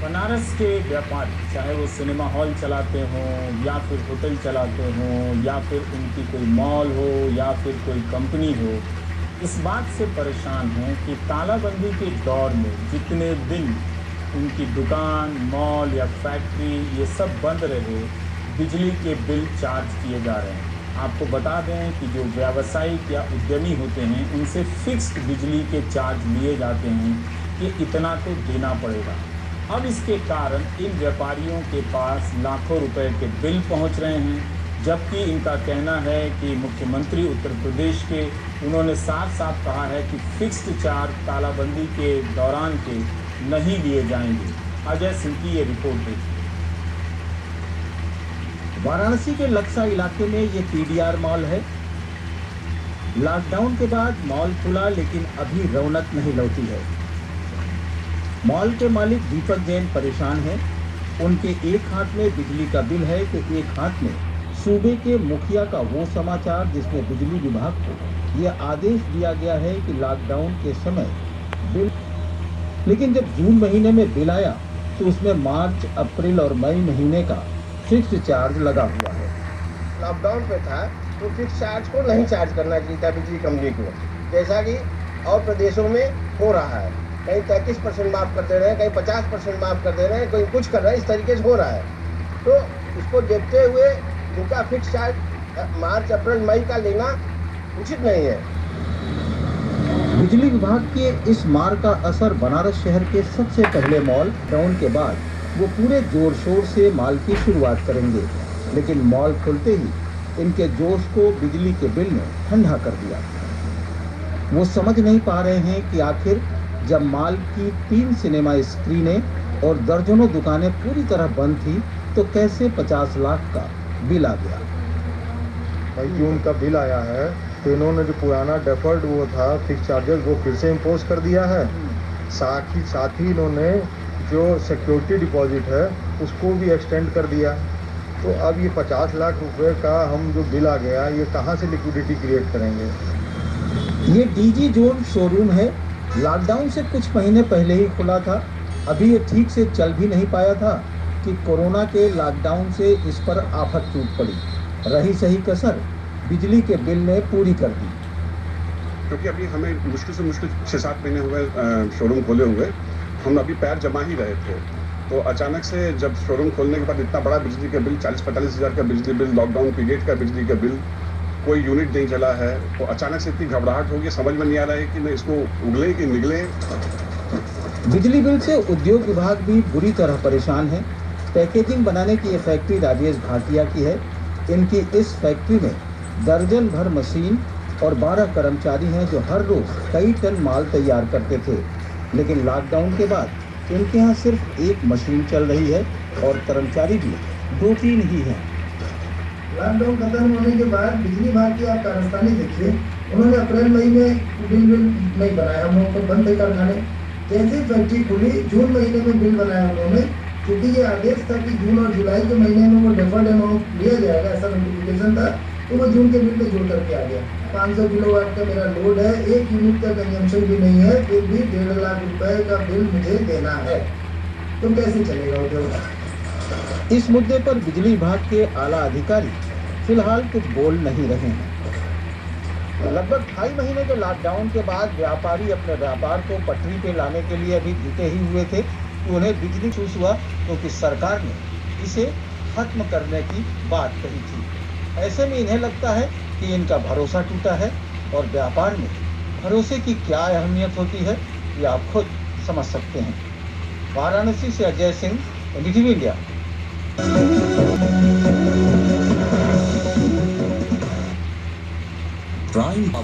बनारस के व्यापारी, चाहे वो सिनेमा हॉल चलाते हों या फिर होटल चलाते हों या फिर उनकी कोई मॉल हो या फिर कोई कंपनी हो, इस बात से परेशान हैं कि तालाबंदी के दौर में जितने दिन उनकी दुकान, मॉल या फैक्ट्री ये सब बंद रहे, बिजली के बिल चार्ज किए जा रहे हैं। आपको बता दें कि जो व्यावसायिक या उद्यमी होते हैं उनसे फिक्स्ड बिजली के चार्ज लिए जाते हैं कि इतना तो देना पड़ेगा। अब इसके कारण इन व्यापारियों के पास लाखों रुपए के बिल पहुंच रहे हैं, जबकि इनका कहना है कि मुख्यमंत्री उत्तर प्रदेश के उन्होंने साफ साफ कहा है कि फिक्स्ड चार्ज तालाबंदी के दौरान के नहीं लिए जाएंगे। अजय सिंह की ये रिपोर्ट देखिए। वाराणसी के लक्सा इलाके में ये पीडीआर मॉल है। लॉकडाउन के बाद मॉल खुला, लेकिन अभी रौनक नहीं लौटी है। मॉल के मालिक दीपक जैन परेशान हैं। उनके एक हाथ में बिजली का बिल है तो एक हाथ में सूबे के मुखिया का वो समाचार जिसमें बिजली विभाग को यह आदेश दिया गया है कि लॉकडाउन के समय बिल, लेकिन जब जून महीने में बिल आया तो उसमें मार्च, अप्रैल और मई महीने का फिक्स्ड चार्ज लगा हुआ है। लॉकडाउन पे था तो फिक्स चार्ज को नहीं चार्ज करना चाहिए था बिजली कंपनी को, जैसा कि और प्रदेशों में हो रहा है। कहीं 33% माफ़ कर दे रहे हैं, कहीं 50% माफ़ कर दे रहे हैं, कहीं कुछ कर रहे हैं, इस तरीके से हो रहा है। तो इसको देखते हुए उनका फिक्स चार्ज मार्च, अप्रैल, मई का लेना उचित नहीं है। बिजली विभाग के इस मार का असर बनारस शहर के सबसे पहले मॉल डाउन के बाद वो पूरे जोर शोर से माल की शुरुआत करेंगे, लेकिन मॉल खुलते ही इनके जोश को बिजली के बिल ने ठंडा कर दिया। वो समझ नहीं पा रहे हैं कि आखिर जब माल की 3 सिनेमा स्क्रीनें और दर्जनों दुकानें पूरी तरह बंद थी तो कैसे 50 लाख का बिल आ गया। भाई जून का बिल आया है तो इन्होंने जो पुराना डेफर्ड वो था फिक्स चार्जेस वो फिर से इम्पोज कर दिया है। साथ ही इन्होंने जो सिक्योरिटी डिपॉजिट है उसको भी एक्सटेंड कर दिया। तो अब ये 50 लाख रुपए का हम जो बिल आ गया ये कहाँ से लिक्विडिटी क्रिएट करेंगे। ये डीजी जोन शोरूम है। लॉकडाउन से कुछ महीने पहले ही खुला था। अभी ये ठीक से चल भी नहीं पाया था कि कोरोना के लॉकडाउन से इस पर आफत टूट पड़ी। रही सही कसर बिजली के बिल ने पूरी कर दी। क्योंकि अभी हमें मुश्किल से मुश्किल 6-7 महीने हुए शोरूम खोले हुए, हम अभी पैर जमा ही रहे थे। तो अचानक से जब शोरूम खोलने के बाद इतना बड़ा बिजली का बिल, 40-45 हज़ार का बिजली बिल, लॉकडाउन पीरियड का बिजली का बिल, कोई यूनिट नहीं चला है, तो अचानक से इतनी घबराहट हो गई, समझ में नहीं आ रहा है कि मैं इसको उगले कि निगले। बिजली बिल से उद्योग विभाग भी बुरी तरह परेशान है। पैकेजिंग बनाने की ये फैक्ट्री राजेश भाटिया की है। इनकी इस फैक्ट्री में दर्जन भर मशीन और 12 कर्मचारी हैं जो हर रोज कई टन माल तैयार करते थे, लेकिन लॉकडाउन के बाद इनके यहाँ सिर्फ एक मशीन चल रही है और कर्मचारी भी 2-3 ही हैं। लॉकडाउन खत्म होने के बाद बिजली विभाग की आप कारस्तानी देखिए, उन्होंने अप्रैल मई में बिल नहीं बनाया, हम लोगों को बंद थे कारखाने। जैसे फैक्ट्री खुली जून महीने में बिल बनाया उन्होंने, क्योंकि ये आदेश था कि जून और जुलाई के महीने में वो डेफर्ड अमाउंट लिया जाएगा, ऐसा नोटिफिकेशन था, तो वो जून के बिल में जोड़ करके आ गया। 500 किलोवाट का मेरा लोड है, 1 यूनिट का कंजम्पशन भी नहीं है, फिर भी 1.5 लाख रुपए का बिल मुझे देना है, तो कैसे चलेगा उद्योग। इस मुद्दे पर बिजली विभाग के आला अधिकारी फिलहाल कुछ बोल नहीं रहे हैं। लगभग 2.5 महीने के लॉकडाउन के बाद व्यापारी अपने व्यापार को पटरी पे लाने के लिए अभी जुटे ही हुए थे कि उन्हें बिजली महसूस हुआ, क्योंकि सरकार ने इसे खत्म करने की बात कही थी। ऐसे में इन्हें लगता है कि इनका भरोसा टूटा है, और व्यापार में भरोसे की क्या अहमियत होती है ये आप खुद समझ सकते हैं। वाराणसी से अजय सिंह, NDTV इंडिया।